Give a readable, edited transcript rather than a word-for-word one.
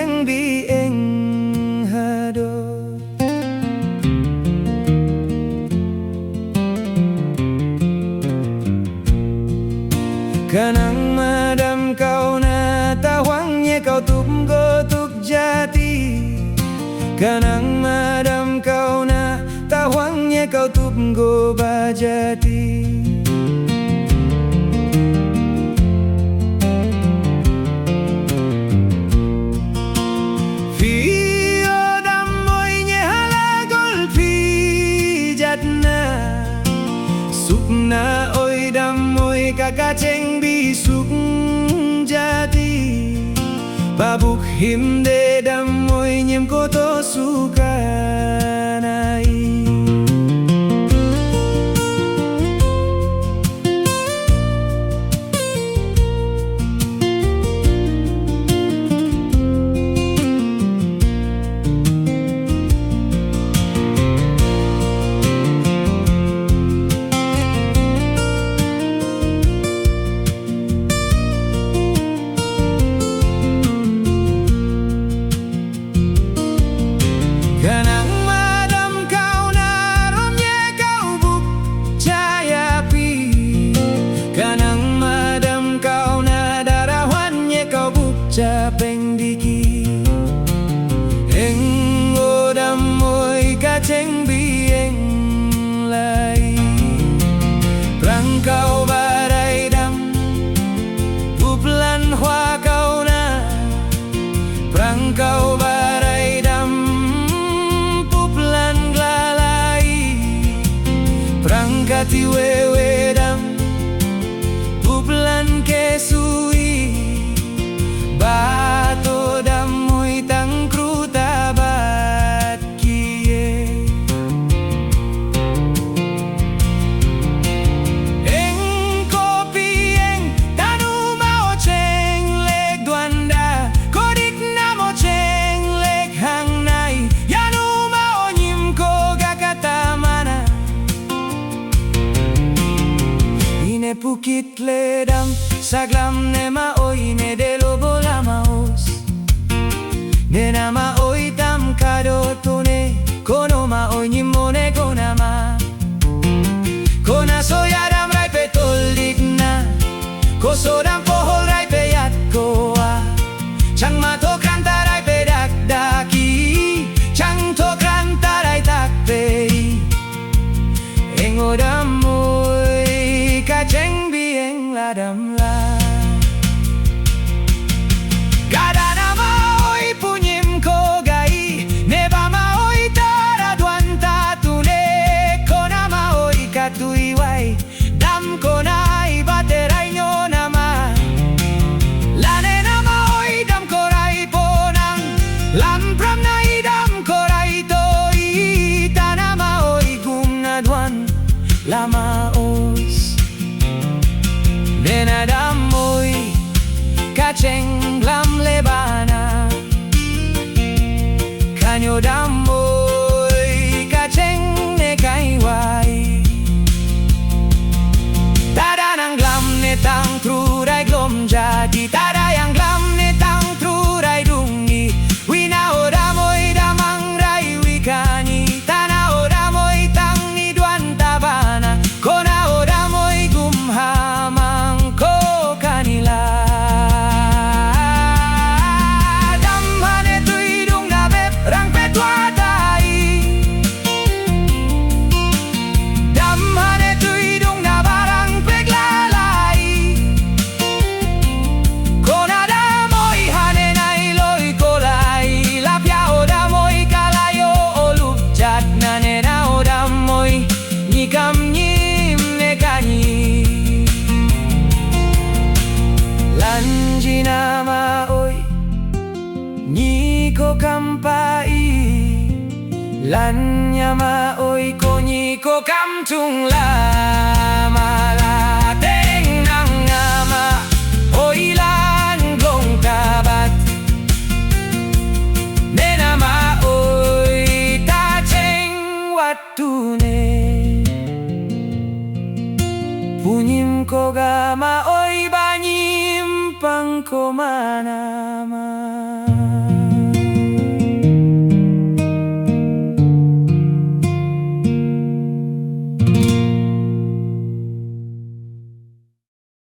kaceng bieng hado. Kanang madam kau na tawangnya kau tuk gotuk jati. Kanang madam kau na tawangnya kau tuk go bajati. Vio damoynya halagol pijatna. Sukna oi damoy kakaceng bisuk jati. Babuk himde damoy nyem koto sukanai. Kanang madam kau na romnya kau buk cayapi. Kanang madam kau na darawannya kau buk capeng diki. Eng odam moy kaceng bieng lai. Prangkau barai dam uplan hua kau na. Prangkau barai dam prangkati wewedam puplan kesui. Bato damoy tangkru tabat kie. Eng kopi eng tanu mao ceng lek duanda. Kodik namo ceng lek hang nai. Yanu mao nyim ko gakata mana. Ine pukit ledam saglam nema oi ne delo bola maos. Ne nama oi tam kado tone kono ma oi nyimone konama. Kona soyadam rai petol digna. Kosodam pohol rai peyat koa. Chang mato kranta rai pedak daki. Chang to kranta rai tak pei. Engodam kaceng bieng ladam la. Gada nama oi punyim ko gai. Neba ma oi taraduan tatune. Kona ma oi katui wai. Dam konai baterai nyo nama. Lane nama oi dam korai ponang. Lam pram nai dam korai toi. Tanama oi gumnaduan lama os. Nena damoy kaceng lam lebana. Kanyo damoy kaceng ne kaiwai. Tada nang glam ne tang trurai glom jadi. Tada yang glam ne tang trurai dungi. Wina odamoy damang rai wikani. Tana odamoy tang ni duan tabana. Kona odamoy gumhama. Nama oi Niko kampai Lan nyama oi ko Niko kamtung lama la teng nang nama oi lan gong tabat. Ne nama oi ta ceng watune. Punyim ko gama oi banyim pangko manama.